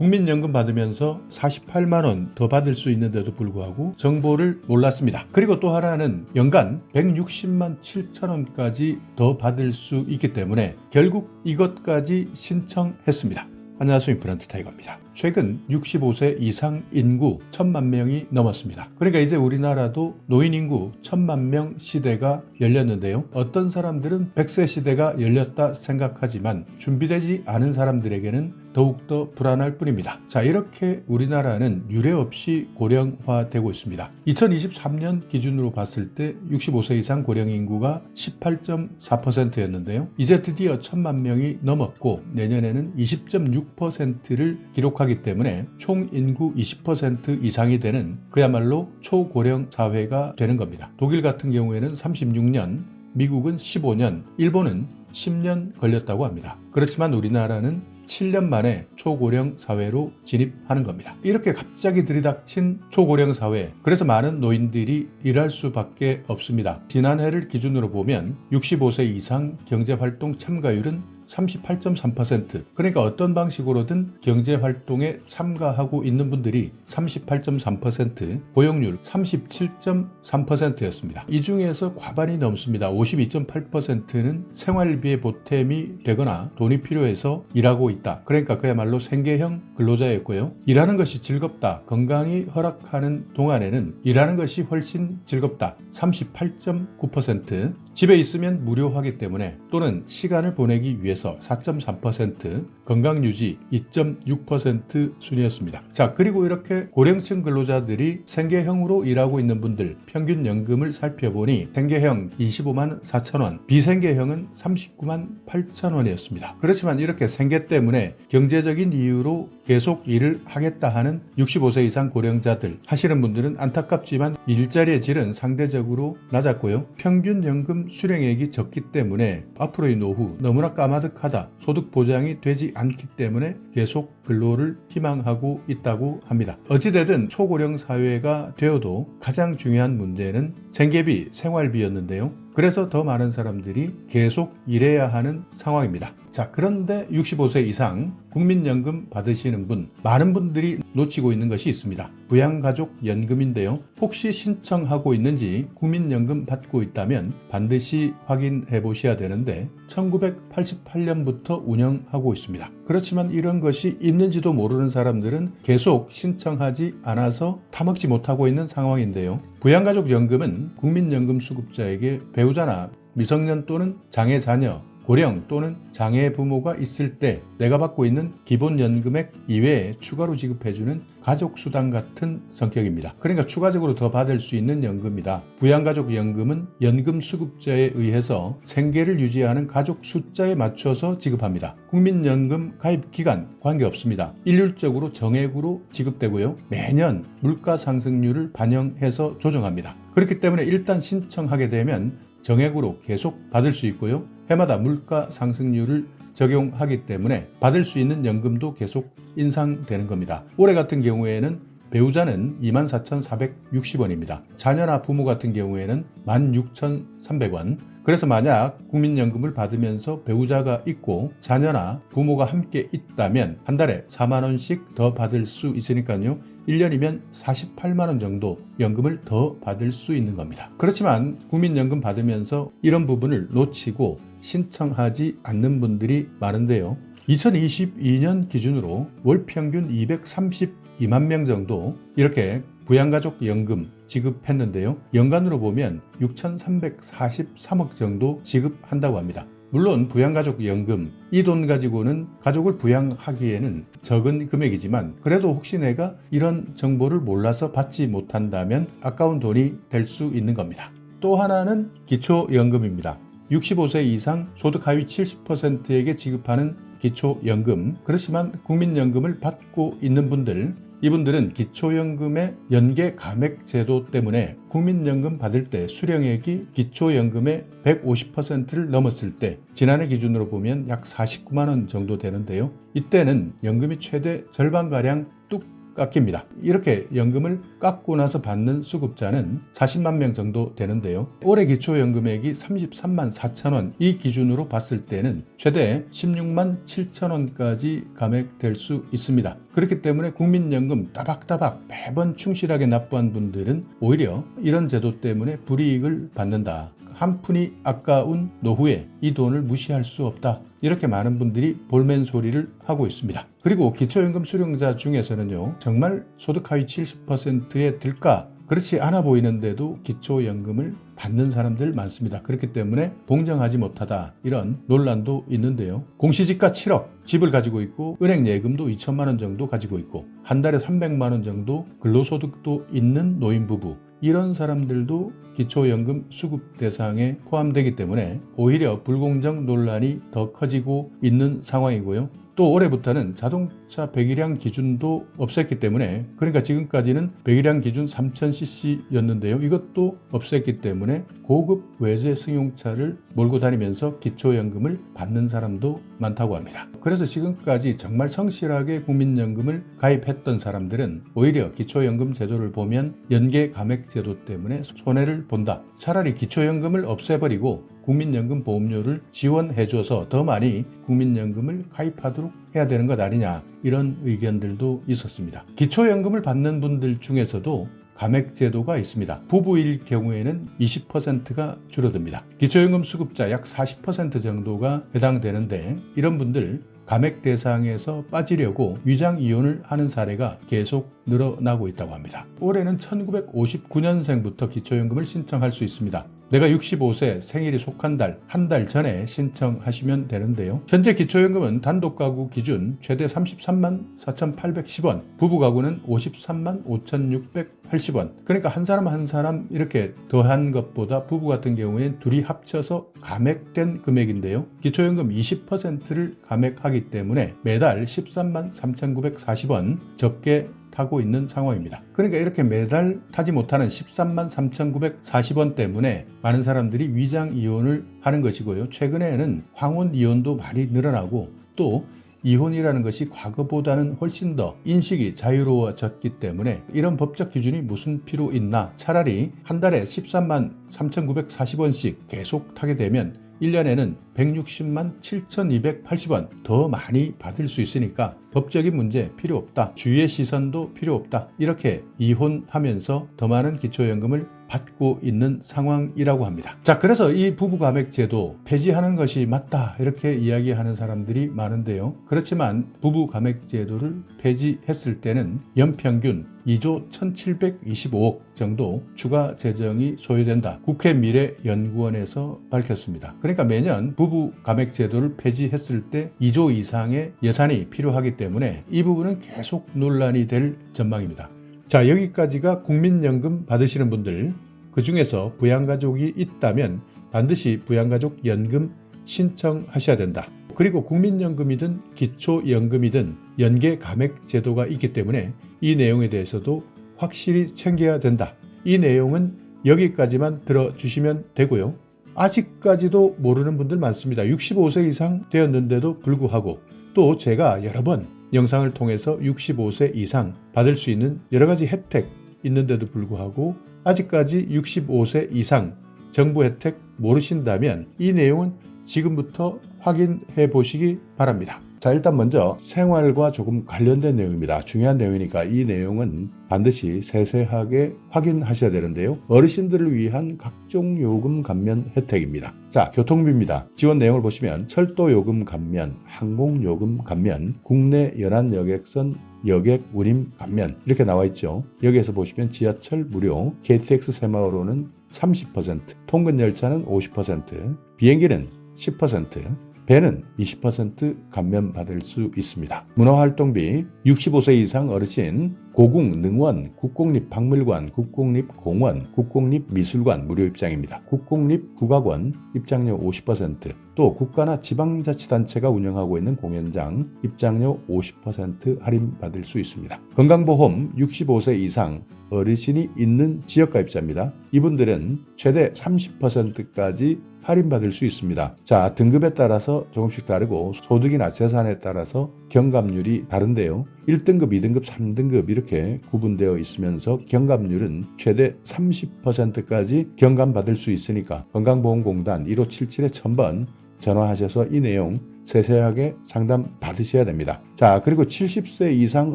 국민연금 받으면서 48만 원 더 받을 수 있는데도 불구하고 정보를 몰랐습니다. 그리고 또 하나는 연간 160만 7천 원까지 더 받을 수 있기 때문에 결국 이것까지 신청했습니다. 안녕하세요. 임플란트 타이거입니다. 최근 65세 이상 인구 1,000만 명이 넘었습니다. 그러니까 이제 우리나라도 노인 인구 1,000만 명 시대가 열렸는데요. 어떤 사람들은 100세 시대가 열렸다 생각하지만 준비되지 않은 사람들에게는 더욱더 불안할 뿐입니다. 자, 이렇게 우리나라는 유례 없이 고령화되고 있습니다. 2023년 기준으로 봤을 때 65세 이상 고령 인구가 18.4%였는데요. 이제 드디어 1,000만 명이 넘었고 내년에는 20.6%를 기록하기 때문에 총 인구 20% 이상이 되는 그야말로 초고령 사회가 되는 겁니다. 독일 같은 경우에는 36년, 미국은 15년, 일본은 10년 걸렸다고 합니다. 그렇지만 우리나라는 7년 만에 초고령 사회로 진입하는 겁니다. 이렇게 갑자기 들이닥친 초고령 사회, 그래서 많은 노인들이 일할 수밖에 없습니다. 지난해를 기준으로 보면 65세 이상 경제활동 참가율은 38.3%. 그러니까 어떤 방식으로든 경제활동에 참가하고 있는 분들이 38.3%, 고용률 37.3%였습니다. 이 중에서 과반이 넘습니다. 52.8%는 생활비의 보탬이 되거나 돈이 필요해서 일하고 있다. 그러니까 그야말로 생계형 근로자였고요. 일하는 것이 즐겁다. 건강이 허락하는 동안에는 일하는 것이 훨씬 즐겁다. 38.9%. 집에 있으면 무료하기 때문에 또는 시간을 보내기 위해서 4.3%, 건강유지 2.6% 순이었습니다. 자, 그리고 이렇게 고령층 근로자들이 생계형으로 일하고 있는 분들 평균 연금을 살펴보니 생계형 25만 4천 원, 비생계형은 39만 8천 원이었습니다. 그렇지만 이렇게 생계 때문에 경제적인 이유로 계속 일을 하겠다 하는 65세 이상 고령자들 하시는 분들은 안타깝지만 일자리의 질은 상대적으로 낮았고요. 평균 연금 수령액이 적기 때문에 앞으로의 노후 너무나 까마득하다. 소득 보장이 되지 않기 때문에 계속 근로를 희망하고 있다고 합니다. 어찌되든 초고령 사회가 되어도 가장 중요한 문제는 생계비, 생활비였는데요. 그래서 더 많은 사람들이 계속 일해야 하는 상황입니다. 자, 그런데 65세 이상 국민연금 받으시는 분, 많은 분들이 놓치고 있는 것이 있습니다. 부양가족연금인데요. 혹시 신청하고 있는지 국민연금 받고 있다면 반드시 확인해 보셔야 되는데 1988년부터 운영하고 있습니다. 그렇지만 이런 것이 있는지도 모르는 사람들은 계속 신청하지 않아서 타먹지 못하고 있는 상황인데요. 부양가족연금은 국민연금 수급자에게 배우자나 미성년 또는 장애 자녀, 고령 또는 장애 부모가 있을 때 내가 받고 있는 기본연금액 이외에 추가로 지급해주는 가족수당 같은 성격입니다. 그러니까 추가적으로 더 받을 수 있는 연금이다. 부양가족연금은 연금 수급자에 의해서 생계를 유지하는 가족 숫자에 맞춰서 지급합니다. 국민연금 가입 기간 관계없습니다. 일률적으로 정액으로 지급되고요. 매년 물가 상승률을 반영해서 조정합니다. 그렇기 때문에 일단 신청하게 되면 정액으로 계속 받을 수 있고요. 해마다 물가 상승률을 적용하기 때문에 받을 수 있는 연금도 계속 인상되는 겁니다. 올해 같은 경우에는 배우자는 24,460원입니다. 자녀나 부모 같은 경우에는 16,300원. 그래서 만약 국민연금을 받으면서 배우자가 있고 자녀나 부모가 함께 있다면 한 달에 4만 원씩 더 받을 수 있으니까요. 1년이면 48만 원 정도 연금을 더 받을 수 있는 겁니다. 그렇지만 국민연금 받으면서 이런 부분을 놓치고 신청하지 않는 분들이 많은데요. 2022년 기준으로 월 평균 232만 명 정도 이렇게 부양가족연금 지급했는데요. 연간으로 보면 6,343억 정도 지급한다고 합니다. 물론 부양가족연금 이 돈 가지고는 가족을 부양하기에는 적은 금액이지만 그래도 혹시 내가 이런 정보를 몰라서 받지 못한다면 아까운 돈이 될 수 있는 겁니다. 또 하나는 기초연금입니다. 65세 이상 소득 하위 70%에게 지급하는 기초연금. 그렇지만 국민연금을 받고 있는 분들, 이분들은 기초연금의 연계 감액 제도 때문에 국민연금 받을 때 수령액이 기초연금의 150%를 넘었을 때 지난해 기준으로 보면 약 49만 원 정도 되는데요. 이때는 연금이 최대 절반가량 뚝 깎입니다. 이렇게 연금을 깎고 나서 받는 수급자는 40만 명 정도 되는데요. 올해 기초연금액이 33만 4천 원, 이 기준으로 봤을 때는 최대 16만 7천 원까지 감액될 수 있습니다. 그렇기 때문에 국민연금 따박따박 매번 충실하게 납부한 분들은 오히려 이런 제도 때문에 불이익을 받는다. 한 푼이 아까운 노후에 이 돈을 무시할 수 없다. 이렇게 많은 분들이 볼멘 소리를 하고 있습니다. 그리고 기초연금 수령자 중에서는요, 정말 소득 하위 70%에 들까? 그렇지 않아 보이는데도 기초연금을 받는 사람들 많습니다. 그렇기 때문에 공정하지 못하다, 이런 논란도 있는데요. 공시지가 7억, 집을 가지고 있고 은행 예금도 2천만 원 정도 가지고 있고 한 달에 300만 원 정도 근로소득도 있는 노인부부, 이런 사람들도 기초연금 수급 대상에 포함되기 때문에 오히려 불공정 논란이 더 커지고 있는 상황이고요. 또 올해부터는 자동차 배기량 기준도 없앴기 때문에, 그러니까 지금까지는 배기량 기준 3000cc였는데요. 이것도 없앴기 때문에 고급 외제 승용차를 몰고 다니면서 기초연금을 받는 사람도 많다고 합니다. 그래서 지금까지 정말 성실하게 국민연금을 가입했던 사람들은 오히려 기초연금 제도를 보면 연계 감액 제도 때문에 손해를 본다. 차라리 기초연금을 없애버리고 국민연금 보험료를 지원해줘서 더 많이 국민연금을 가입하도록 해야 되는 것 아니냐, 이런 의견들도 있었습니다. 기초연금을 받는 분들 중에서도 감액 제도가 있습니다. 부부일 경우에는 20%가 줄어듭니다. 기초연금 수급자 약 40% 정도가 해당되는데, 이런 분들 감액 대상에서 빠지려고 위장 이혼을 하는 사례가 계속 늘어나고 있다고 합니다. 올해는 1959년생부터 기초연금을 신청할 수 있습니다. 내가 65세 생일이 속한 달, 한 달 전에 신청하시면 되는데요. 현재 기초연금은 단독 가구 기준 최대 33만 4,810원, 부부 가구는 53만 5,680원. 그러니까 한 사람 한 사람 이렇게 더한 것보다 부부 같은 경우에는 둘이 합쳐서 감액된 금액인데요. 기초연금 20%를 감액하기 때문에 매달 13만 3,940원 적게 타고 있는 상황입니다. 그러니까 이렇게 매달 타지 못하는 13만 3,940원 때문에 많은 사람들이 위장 이혼을 하는 것이고요. 최근에는 황혼 이혼도 많이 늘어나고, 또 이혼이라는 것이 과거보다는 훨씬 더 인식이 자유로워졌기 때문에 이런 법적 기준이 무슨 필요 있나, 차라리 한 달에 13만 3,940원씩 계속 타게 되면 1년에는 160만 7,280원 더 많이 받을 수 있으니까 법적인 문제 필요 없다, 주위의 시선도 필요 없다, 이렇게 이혼하면서 더 많은 기초연금을 받고 있는 상황이라고 합니다. 자, 그래서 이 부부감액제도 폐지하는 것이 맞다, 이렇게 이야기하는 사람들이 많은데요. 그렇지만 부부감액제도를 폐지했을 때는 연평균 2조 1,725억 정도 추가 재정이 소요된다, 국회 미래연구원에서 밝혔습니다. 그러니까 매년 부부 감액 제도를 폐지했을 때 2조 이상의 예산이 필요하기 때문에 이 부분은 계속 논란이 될 전망입니다. 자, 여기까지가 국민연금 받으시는 분들, 그 중에서 부양가족이 있다면 반드시 부양가족 연금 신청하셔야 된다. 그리고 국민연금이든 기초연금이든 연계 감액 제도가 있기 때문에 이 내용에 대해서도 확실히 챙겨야 된다. 이 내용은 여기까지만 들어주시면 되고요. 아직까지도 모르는 분들 많습니다. 65세 이상 되었는데도 불구하고, 또 제가 여러 번 영상을 통해서 65세 이상 받을 수 있는 여러 가지 혜택 있는데도 불구하고 아직까지 65세 이상 정부 혜택 모르신다면 이 내용은 지금부터 확인해 보시기 바랍니다. 자, 일단 먼저 생활과 조금 관련된 내용입니다. 중요한 내용이니까 이 내용은 반드시 세세하게 확인하셔야 되는데요. 어르신들을 위한 각종 요금 감면 혜택입니다. 자, 교통비입니다. 지원 내용을 보시면 철도 요금 감면, 항공 요금 감면, 국내 연안 여객선 여객 운임 감면, 이렇게 나와 있죠. 여기에서 보시면 지하철 무료, KTX 새마을호는 30%, 통근 열차는 50%, 비행기는 10%, 배는 20% 감면받을 수 있습니다. 문화활동비 65세 이상 어르신 고궁, 능원, 국공립박물관, 국공립공원, 국공립미술관 무료 입장입니다. 국공립국악원 입장료 50%, 또 국가나 지방자치단체가 운영하고 있는 공연장 입장료 50% 할인받을 수 있습니다. 건강보험 65세 이상 어르신이 있는 지역가입자입니다. 이분들은 최대 30%까지 할인받을 수 있습니다. 자, 등급에 따라서 조금씩 다르고 소득이나 재산에 따라서 경감률이 다른데요. 1등급, 2등급, 3등급 이렇게 구분되어 있으면서 경감률은 최대 30%까지 경감받을 수 있으니까 건강보험공단 1577-1000번 전화하셔서 이 내용 세세하게 상담 받으셔야 됩니다. 자, 그리고 70세 이상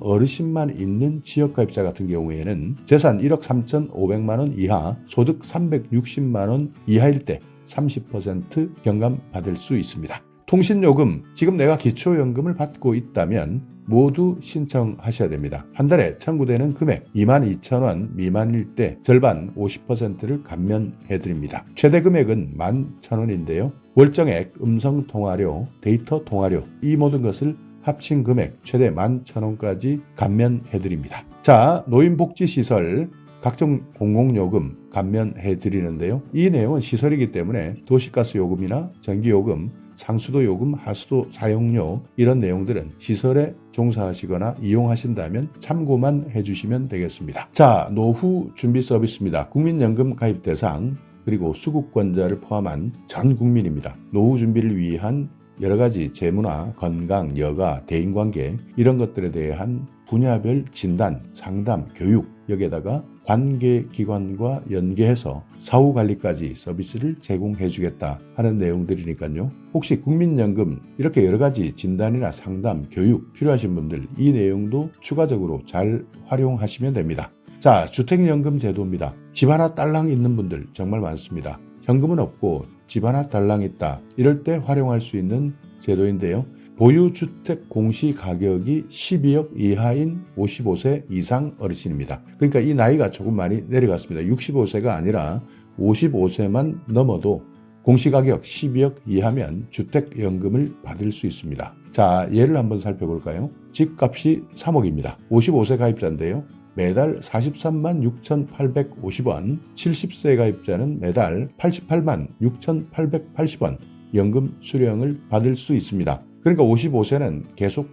어르신만 있는 지역가입자 같은 경우에는 재산 1억 3,500만 원 이하, 소득 360만 원 이하일 때 30% 경감 받을 수 있습니다. 통신요금, 지금 내가 기초연금을 받고 있다면 모두 신청하셔야 됩니다. 한 달에 청구되는 금액 22,000원 미만일 때 절반 50%를 감면해드립니다. 최대 금액은 11,000원인데요. 월정액, 음성통화료, 데이터 통화료 이 모든 것을 합친 금액 최대 11,000원까지 감면해드립니다. 자, 노인복지시설 각종 공공요금 감면해드리는데요. 이 내용은 시설이기 때문에 도시가스 요금이나 전기요금, 상수도 요금, 하수도 사용료 이런 내용들은 시설에 종사하시거나 이용하신다면 참고만 해주시면 되겠습니다. 자, 노후 준비 서비스입니다. 국민연금 가입 대상 그리고 수급권자를 포함한 전 국민입니다. 노후 준비를 위한 여러 가지 재무나 건강, 여가, 대인관계 이런 것들에 대한 분야별 진단, 상담, 교육 여기에다가 관계기관과 연계해서 사후관리까지 서비스를 제공해주겠다 하는 내용들이니까요. 혹시 국민연금 이렇게 여러 가지 진단이나 상담, 교육 필요하신 분들 이 내용도 추가적으로 잘 활용하시면 됩니다. 자, 주택연금 제도입니다. 집 하나 딸랑 있는 분들 정말 많습니다. 현금은 없고 집 하나 딸랑 있다. 이럴 때 활용할 수 있는 제도인데요. 보유주택 공시가격이 12억 이하인 55세 이상 어르신입니다. 그러니까 이 나이가 조금 많이 내려갔습니다. 65세가 아니라 55세만 넘어도 공시가격 12억 이하면 주택연금을 받을 수 있습니다. 자, 예를 한번 살펴볼까요? 집값이 3억입니다. 55세 가입자인데요. 매달 43만 6,850원, 70세 가입자는 매달 88만 6,880원 연금 수령을 받을 수 있습니다. 그러니까 55세는 계속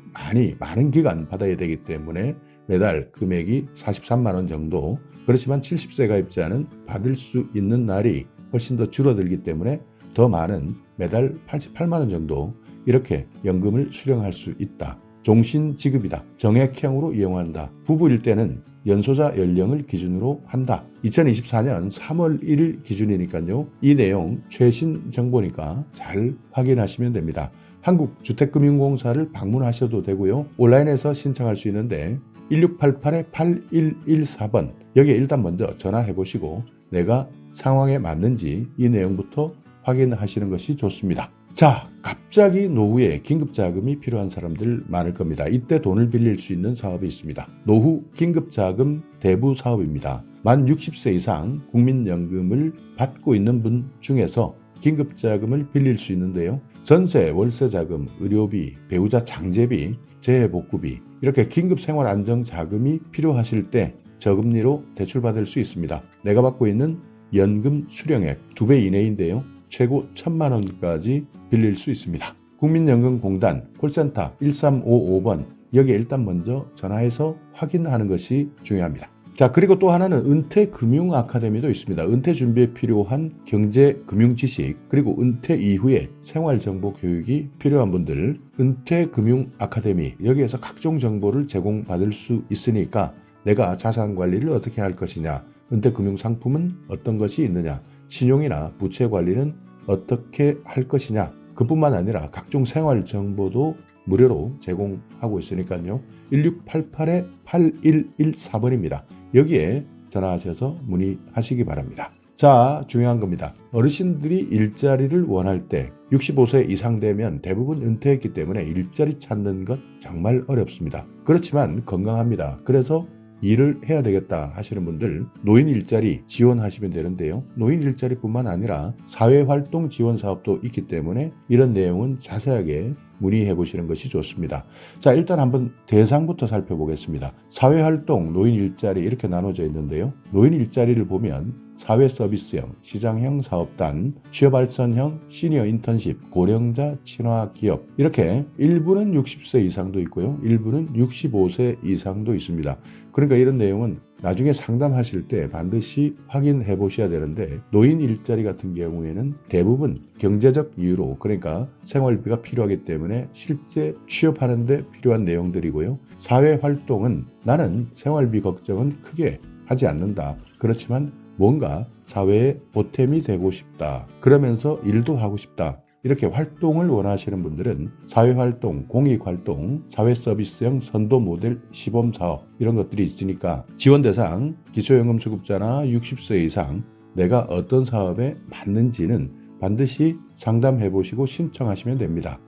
많은 기간 받아야 되기 때문에 매달 금액이 43만 원 정도, 그렇지만 70세 가입자는 받을 수 있는 날이 훨씬 더 줄어들기 때문에 더 많은 매달 88만 원 정도 이렇게 연금을 수령할 수 있다. 종신지급이다. 정액형으로 이용한다. 부부일 때는 연소자 연령을 기준으로 한다. 2024년 3월 1일 기준이니까요. 이 내용 최신 정보니까 잘 확인하시면 됩니다. 한국주택금융공사를 방문하셔도 되고요. 온라인에서 신청할 수 있는데 1688-8114번 여기에 일단 먼저 전화해 보시고 내가 상황에 맞는지 이 내용부터 확인하시는 것이 좋습니다. 자, 갑자기 노후에 긴급자금이 필요한 사람들 많을 겁니다. 이때 돈을 빌릴 수 있는 사업이 있습니다. 노후 긴급자금 대부 사업입니다. 만 60세 이상 국민연금을 받고 있는 분 중에서 긴급자금을 빌릴 수 있는데요. 전세, 월세자금, 의료비, 배우자 장제비, 재해복구비 이렇게 긴급생활안정자금이 필요하실 때 저금리로 대출받을 수 있습니다. 내가 받고 있는 연금 수령액 2배 이내인데요. 최고 1,000만 원까지 빌릴 수 있습니다. 국민연금공단 콜센터 1355번 여기에 일단 먼저 전화해서 확인하는 것이 중요합니다. 자, 그리고 또 하나는 은퇴금융아카데미도 있습니다. 은퇴 준비에 필요한 경제금융지식 그리고 은퇴 이후에 생활정보 교육이 필요한 분들 은퇴금융아카데미 여기에서 각종 정보를 제공받을 수 있으니까 내가 자산관리를 어떻게 할 것이냐, 은퇴금융상품은 어떤 것이 있느냐, 신용이나 부채 관리는 어떻게 할 것이냐, 그뿐만 아니라 각종 생활정보도 무료로 제공하고 있으니까요. 1688-8114번입니다. 여기에 전화하셔서 문의하시기 바랍니다. 자, 중요한 겁니다. 어르신들이 일자리를 원할 때 65세 이상 되면 대부분 은퇴했기 때문에 일자리 찾는 것 정말 어렵습니다. 그렇지만 건강합니다. 그래서 일을 해야 되겠다 하시는 분들 노인 일자리 지원하시면 되는데요. 노인 일자리뿐만 아니라 사회활동 지원 사업도 있기 때문에 이런 내용은 자세하게 문의해 보시는 것이 좋습니다. 자, 일단 한번 대상부터 살펴보겠습니다. 사회활동, 노인 일자리 이렇게 나눠져 있는데요. 노인 일자리를 보면 사회서비스형, 시장형 사업단, 취업발전형, 시니어 인턴십, 고령자 친화 기업 이렇게 일부는 60세 이상도 있고요. 일부는 65세 이상도 있습니다. 그러니까 이런 내용은 나중에 상담하실 때 반드시 확인해 보셔야 되는데, 노인 일자리 같은 경우에는 대부분 경제적 이유로, 그러니까 생활비가 필요하기 때문에 실제 취업하는데 필요한 내용들이고요. 사회활동은 나는 생활비 걱정은 크게 하지 않는다. 그렇지만 뭔가 사회에 보탬이 되고 싶다. 그러면서 일도 하고 싶다. 이렇게 활동을 원하시는 분들은 사회활동, 공익활동, 사회서비스형 선도 모델 시범사업 이런 것들이 있으니까 지원 대상, 기초연금수급자나 60세 이상 내가 어떤 사업에 맞는지는 반드시 상담해 보시고 신청하시면 됩니다.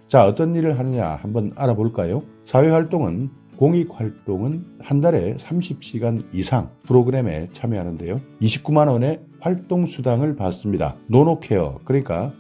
자, 어떤 일을 하느냐 한번 알아볼까요? 사회활동은 공익활동은 한 달에 30시간 이상 프로그램에 참여하는데요. 29만 원의 활동수당을 받습니다. 노노케어, 그러니까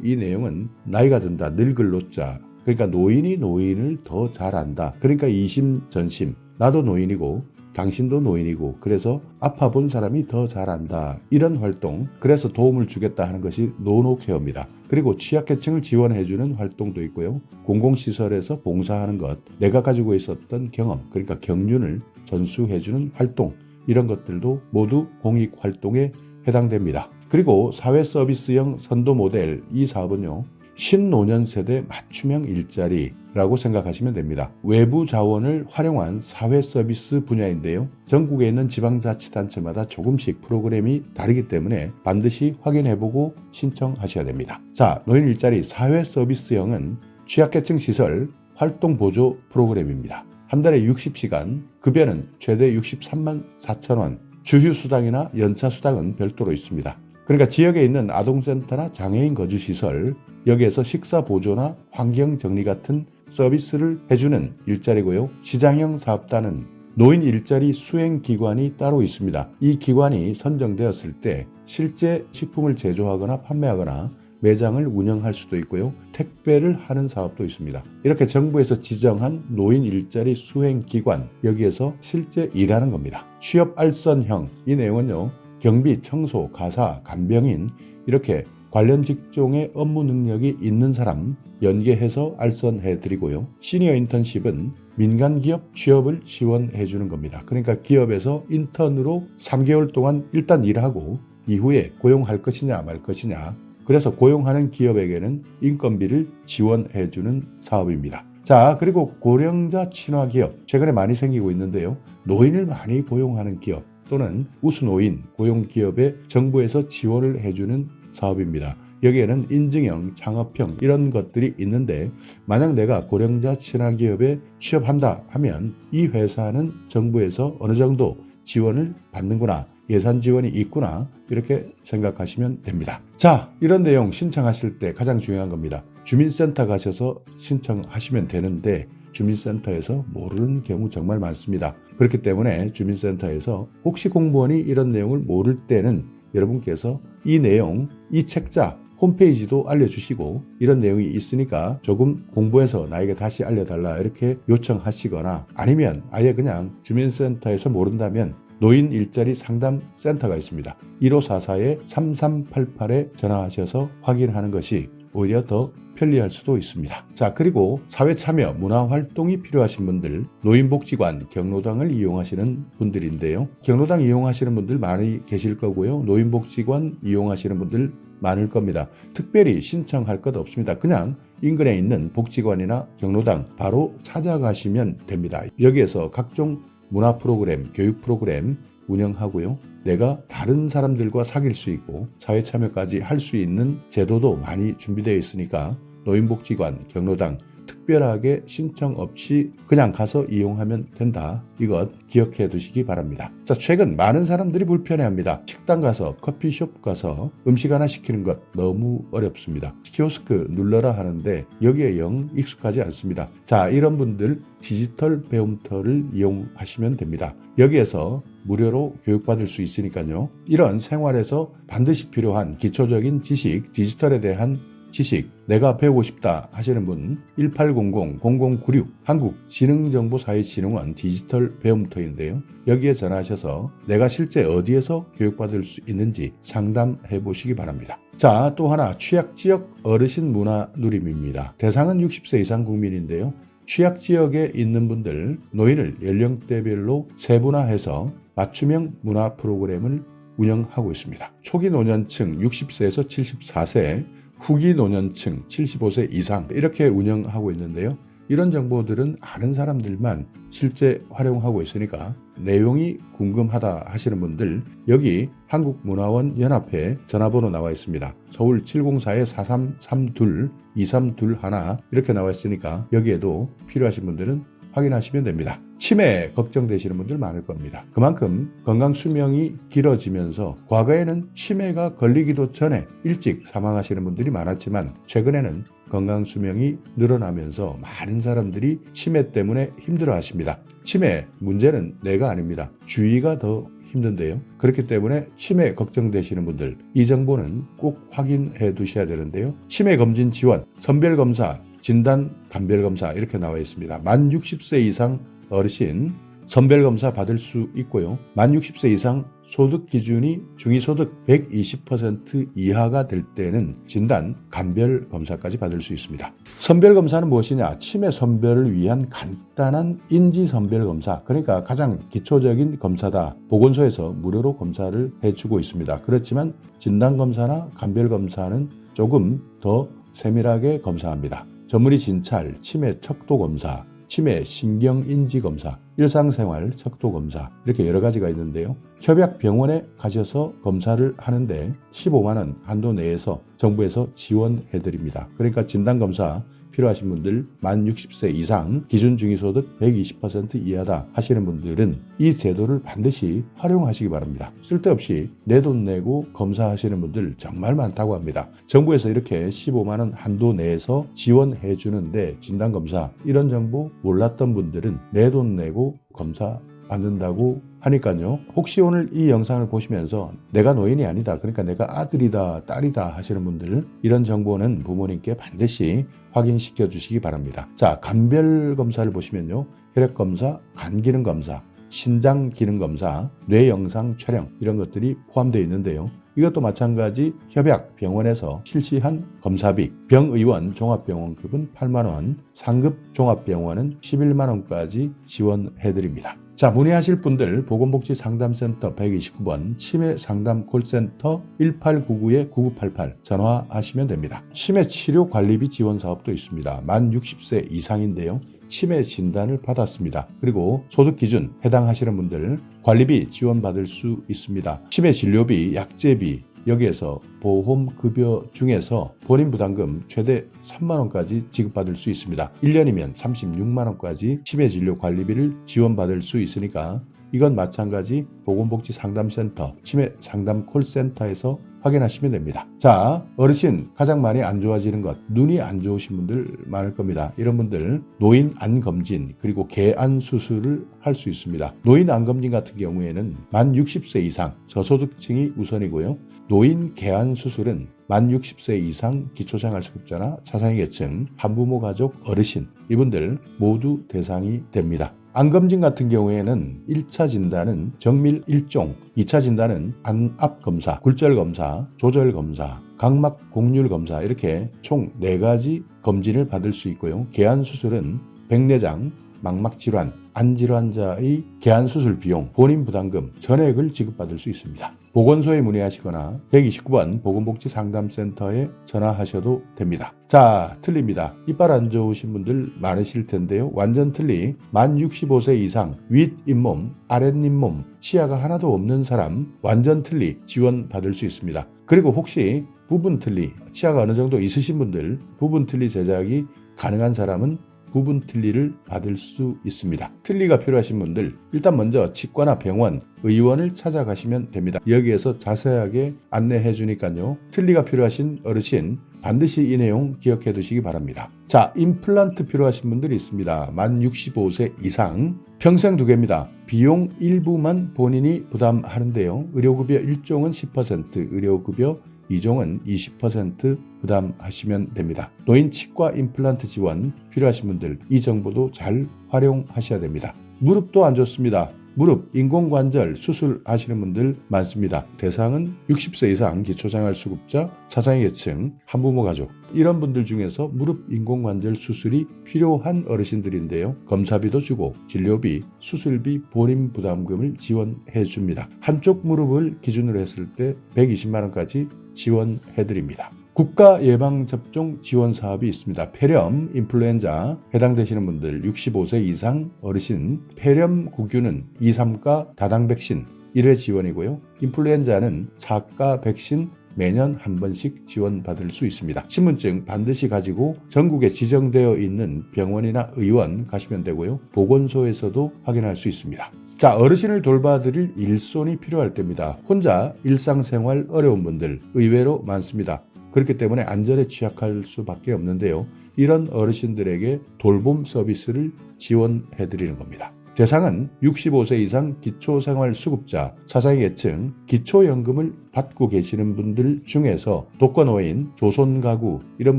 이 내용은 나이가 든다, 늙을 노자. 그러니까 노인이 노인을 더 잘 안다. 그러니까 이심전심, 나도 노인이고 당신도 노인이고 그래서 아파본 사람이 더 잘 안다. 이런 활동, 그래서 도움을 주겠다 하는 것이 노노케어입니다. 그리고 취약계층을 지원해주는 활동도 있고요. 공공시설에서 봉사하는 것, 내가 가지고 있었던 경험, 그러니까 경륜을 전수해주는 활동, 이런 것들도 모두 공익활동에 해당됩니다. 그리고 사회서비스형 선도 모델, 이 사업은요, 신노년 세대 맞춤형 일자리라고 생각하시면 됩니다. 외부 자원을 활용한 사회서비스 분야인데요. 전국에 있는 지방자치단체마다 조금씩 프로그램이 다르기 때문에 반드시 확인해보고 신청하셔야 됩니다. 자, 노인 일자리 사회서비스형은 취약계층 시설 활동보조 프로그램입니다. 한 달에 60시간, 급여는 최대 63만 4천 원, 주휴수당이나 연차수당은 별도로 있습니다. 그러니까 지역에 있는 아동센터나 장애인 거주시설, 여기에서 식사보조나 환경정리 같은 서비스를 해주는 일자리고요. 시장형 사업단은 노인 일자리 수행기관이 따로 있습니다. 이 기관이 선정되었을 때 실제 식품을 제조하거나 판매하거나 매장을 운영할 수도 있고요. 택배를 하는 사업도 있습니다. 이렇게 정부에서 지정한 노인 일자리 수행기관, 여기에서 실제 일하는 겁니다. 취업 알선형, 이 내용은요, 경비, 청소, 가사, 간병인 이렇게 관련 직종의 업무 능력이 있는 사람 연계해서 알선해드리고요. 시니어 인턴십은 민간기업 취업을 지원해주는 겁니다. 그러니까 기업에서 인턴으로 3개월 동안 일단 일하고 이후에 고용할 것이냐 말 것이냐, 그래서 고용하는 기업에게는 인건비를 지원해주는 사업입니다. 자, 그리고 고령자 친화 기업, 최근에 많이 생기고 있는데요. 노인을 많이 고용하는 기업 또는 우수노인 고용 기업에 정부에서 지원을 해주는 사업입니다. 여기에는 인증형, 창업형 이런 것들이 있는데, 만약 내가 고령자 친화 기업에 취업한다 하면 이 회사는 정부에서 어느 정도 지원을 받는구나, 예산 지원이 있구나, 이렇게 생각하시면 됩니다. 자, 이런 내용 신청하실 때 가장 중요한 겁니다. 주민센터 가셔서 신청하시면 되는데 주민센터에서 모르는 경우 정말 많습니다. 그렇기 때문에 주민센터에서 혹시 공무원이 이런 내용을 모를 때는 여러분께서 이 내용, 이 책자 홈페이지도 알려주시고, 이런 내용이 있으니까 조금 공부해서 나에게 다시 알려달라 이렇게 요청하시거나, 아니면 아예 그냥 주민센터에서 모른다면 노인 일자리 상담센터가 있습니다. 1544-3388에 전화하셔서 확인하는 것이 오히려 더 편리할 수도 있습니다. 자, 그리고 사회참여, 문화활동이 필요하신 분들, 노인복지관, 경로당을 이용하시는 분들인데요. 경로당 이용하시는 분들 많이 계실 거고요. 노인복지관 이용하시는 분들 많을 겁니다. 특별히 신청할 것 없습니다. 그냥 인근에 있는 복지관이나 경로당 바로 찾아가시면 됩니다. 여기에서 각종 문화 프로그램, 교육 프로그램 운영하고요. 내가 다른 사람들과 사귈 수 있고 사회 참여까지 할 수 있는 제도도 많이 준비되어 있으니까 노인복지관, 경로당 특별하게 신청 없이 그냥 가서 이용하면 된다. 이것 기억해 두시기 바랍니다. 자, 최근 많은 사람들이 불편해합니다. 식당 가서, 커피숍 가서 음식 하나 시키는 것 너무 어렵습니다. 키오스크 눌러라 하는데 여기에 영 익숙하지 않습니다. 자, 이런 분들 디지털 배움터를 이용하시면 됩니다. 여기에서 무료로 교육받을 수 있으니까요. 이런 생활에서 반드시 필요한 기초적인 지식, 디지털에 대한 지식, 내가 배우고 싶다 하시는 분 1800-0096 한국지능정보사회진흥원 디지털 배움터인데요. 여기에 전화하셔서 내가 실제 어디에서 교육받을 수 있는지 상담해 보시기 바랍니다. 자, 또 하나 취약지역 어르신 문화 누림입니다. 대상은 60세 이상 국민인데요. 취약지역에 있는 분들, 노인을 연령대별로 세분화해서 맞춤형 문화 프로그램을 운영하고 있습니다. 초기 노년층 60세에서 74세, 후기 노년층 75세 이상 이렇게 운영하고 있는데요. 이런 정보들은 아는 사람들만 실제 활용하고 있으니까 내용이 궁금하다 하시는 분들 여기 한국문화원 연합회 전화번호 나와 있습니다. 서울 704-4332-2321 이렇게 나와 있으니까 여기에도 필요하신 분들은 확인하시면 됩니다. 치매 걱정되시는 분들 많을 겁니다. 그만큼 건강 수명이 길어지면서 과거에는 치매가 걸리기도 전에 일찍 사망하시는 분들이 많았지만 최근에는 건강 수명이 늘어나면서 많은 사람들이 치매 때문에 힘들어하십니다. 치매 문제는 내가 아닙니다. 주위가 더 힘든데요. 그렇기 때문에 치매 걱정되시는 분들 이 정보는 꼭 확인해 두셔야 되는데요. 치매 검진 지원, 선별검사, 진단, 감별검사 이렇게 나와 있습니다. 만 60세 이상 어르신 선별검사 받을 수 있고요. 만 60세 이상 소득 기준이 중위소득 120% 이하가 될 때는 진단, 감별검사까지 받을 수 있습니다. 선별검사는 무엇이냐? 치매 선별을 위한 간단한 인지선별검사, 그러니까 가장 기초적인 검사다. 보건소에서 무료로 검사를 해주고 있습니다. 그렇지만 진단검사나 감별검사는 조금 더 세밀하게 검사합니다. 전문의 진찰, 치매 척도검사, 치매 신경인지검사, 일상생활 척도검사 이렇게 여러 가지가 있는데요. 협약병원에 가셔서 검사를 하는데 15만 원 한도 내에서 정부에서 지원해드립니다. 그러니까 진단검사 필요하신 분들 만 60세 이상 기준 중위소득 120% 이하다 하시는 분들은 이 제도를 반드시 활용하시기 바랍니다. 쓸데없이 내 돈 내고 검사하시는 분들 정말 많다고 합니다. 정부에서 이렇게 15만 원 한도 내에서 지원해 주는데 진단검사 이런 정보 몰랐던 분들은 내 돈 내고 검사 받는다고 하니까요. 혹시 오늘 이 영상을 보시면서 내가 노인이 아니다, 그러니까 내가 아들이다 딸이다 하시는 분들 이런 정보는 부모님께 반드시 확인시켜 주시기 바랍니다. 자, 감별검사를 보시면요. 혈액검사, 간기능검사, 신장기능검사, 뇌영상 촬영 이런 것들이 포함되어 있는데요. 이것도 마찬가지 협약병원에서 실시한 검사비, 병의원 종합병원급은 8만 원, 상급 종합병원은 11만 원까지 지원해드립니다. 자, 문의하실 분들 보건복지상담센터 129번 치매상담 콜센터 1899-9988 전화하시면 됩니다. 치매치료관리비 지원사업도 있습니다. 만 60세 이상인데요. 치매 진단을 받았습니다. 그리고 소득기준 해당하시는 분들 관리비 지원받을 수 있습니다. 치매 진료비, 약제비 여기에서 보험급여 중에서 본인 부담금 최대 3만 원까지 지급받을 수 있습니다. 1년이면 36만 원까지 치매 진료 관리비를 지원받을 수 있으니까 이건 마찬가지 보건복지상담센터, 치매상담 콜센터에서 확인하시면 됩니다. 자, 어르신 가장 많이 안 좋아지는 것, 눈이 안 좋으신 분들 많을 겁니다. 이런 분들 노인 안 검진 그리고 개안 수술을 할 수 있습니다. 노인 안 검진 같은 경우에는 만 60세 이상 저소득층이 우선이고요. 노인 개안 수술은 만 60세 이상 기초생활수급자나 차상위계층, 한부모 가족, 어르신 이분들 모두 대상이 됩니다. 안검진 같은 경우에는 1차 진단은 정밀 1종, 2차 진단은 안압검사, 굴절검사, 조절검사, 각막 곡률검사 이렇게 총 4가지 검진을 받을 수 있고요. 개안수술은 백내장, 망막질환, 안질환자의 개안수술 비용, 본인 부담금, 전액을 지급받을 수 있습니다. 보건소에 문의하시거나 129번 보건복지상담센터에 전화하셔도 됩니다. 자, 틀립니다. 이빨 안 좋으신 분들 많으실 텐데요. 완전 틀리 만 65세 이상 윗잇몸, 아랫잇몸, 치아가 하나도 없는 사람 완전 틀리 지원받을 수 있습니다. 그리고 혹시 부분 틀리, 치아가 어느 정도 있으신 분들 부분 틀리 제작이 가능한 사람은 부분 틀니를 받을 수 있습니다. 틀니가 필요하신 분들 일단 먼저 치과나 병원, 의원을 찾아가시면 됩니다. 여기에서 자세하게 안내해 주니까요. 틀니가 필요하신 어르신 반드시 이 내용 기억해 두시기 바랍니다. 자, 임플란트 필요하신 분들이 있습니다. 만 65세 이상 평생 2개입니다. 비용 일부만 본인이 부담하는데요. 의료급여 1종은 10%, 의료급여 2종은 20% 부담하시면 됩니다. 노인 치과 임플란트 지원 필요하신 분들 이 정보도 잘 활용하셔야 됩니다. 무릎도 안 좋습니다. 무릎, 인공관절 수술하시는 분들 많습니다. 대상은 60세 이상 기초생활수급자, 차상위계층, 한부모 가족 이런 분들 중에서 무릎 인공관절 수술이 필요한 어르신들인데요. 검사비도 주고 진료비, 수술비, 본인 부담금을 지원해 줍니다. 한쪽 무릎을 기준으로 했을 때 120만 원까지 지원해 드립니다. 국가 예방접종 지원 사업이 있습니다. 폐렴, 인플루엔자 해당되시는 분들 65세 이상 어르신 폐렴 구균은 2, 3가 다당 백신 1회 지원이고요. 인플루엔자는 4가 백신 매년 한 번씩 지원받을 수 있습니다. 신분증 반드시 가지고 전국에 지정되어 있는 병원이나 의원 가시면 되고요. 보건소에서도 확인할 수 있습니다. 자, 어르신을 돌봐드릴 일손이 필요할 때입니다. 혼자 일상생활 어려운 분들 의외로 많습니다. 그렇기 때문에 안전에 취약할 수밖에 없는데요. 이런 어르신들에게 돌봄 서비스를 지원해드리는 겁니다. 대상은 65세 이상 기초생활수급자, 차상위계층, 기초연금을 받고 계시는 분들 중에서 독거노인, 조손가구 이런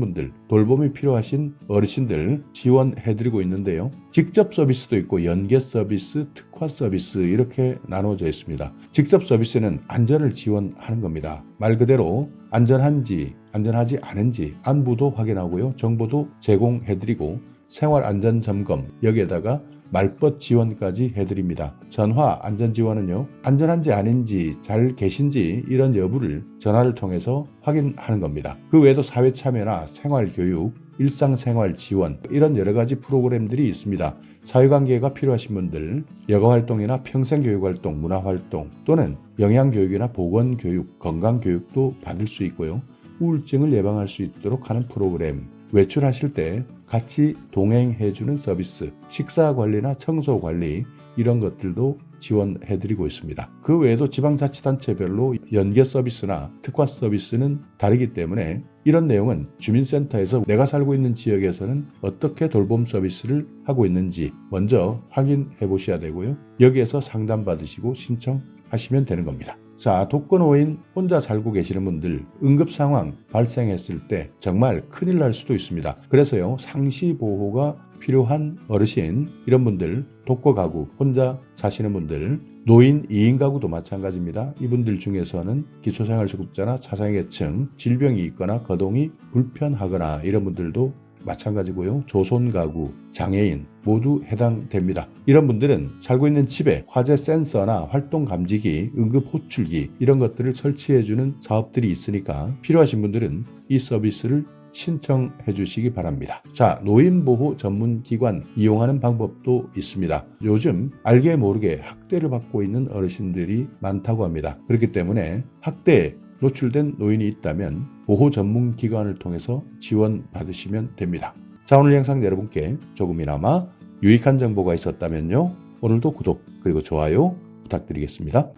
분들, 돌봄이 필요하신 어르신들 지원해드리고 있는데요. 직접 서비스도 있고 연계 서비스, 특화 서비스 이렇게 나눠져 있습니다. 직접 서비스는 안전을 지원하는 겁니다. 말 그대로 안전한지 안전하지 않은지 안부도 확인하고요. 정보도 제공해드리고 생활안전점검 여기에다가 말벗 지원까지 해드립니다. 전화 안전지원은요. 안전한지 아닌지 잘 계신지 이런 여부를 전화를 통해서 확인하는 겁니다. 그 외에도 사회참여나 생활교육, 일상생활 지원 이런 여러 가지 프로그램들이 있습니다. 사회관계가 필요하신 분들 여가활동이나 평생교육활동, 문화활동 또는 영양교육이나 보건교육, 건강교육도 받을 수 있고요. 우울증을 예방할 수 있도록 하는 프로그램, 외출하실 때 같이 동행해주는 서비스, 식사관리나 청소관리 이런 것들도 지원해드리고 있습니다. 그 외에도 지방자치단체별로 연계 서비스나 특화 서비스는 다르기 때문에 이런 내용은 주민센터에서 내가 살고 있는 지역에서는 어떻게 돌봄 서비스를 하고 있는지 먼저 확인해 보셔야 되고요. 여기에서 상담받으시고 신청하시면 되는 겁니다. 자, 독거노인 혼자 살고 계시는 분들 응급상황 발생했을 때 정말 큰일 날 수도 있습니다. 그래서요, 상시보호가 필요한 어르신 이런 분들, 독거가구 혼자 사시는 분들, 노인 2인 가구도 마찬가지입니다. 이분들 중에서는 기초생활수급자나 차상위계층, 질병이 있거나 거동이 불편하거나 이런 분들도 마찬가지고요. 조손가구, 장애인 모두 해당됩니다. 이런 분들은 살고 있는 집에 화재 센서나 활동 감지기, 응급 호출기 이런 것들을 설치해주는 사업들이 있으니까 필요하신 분들은 이 서비스를 신청해 주시기 바랍니다. 자, 노인보호 전문기관 이용하는 방법도 있습니다. 요즘 알게 모르게 학대를 받고 있는 어르신들이 많다고 합니다. 그렇기 때문에 학대에 노출된 노인이 있다면 보호 전문기관을 통해서 지원받으시면 됩니다. 자, 오늘 영상 여러분께 조금이나마 유익한 정보가 있었다면요. 오늘도 구독 그리고 좋아요 부탁드리겠습니다.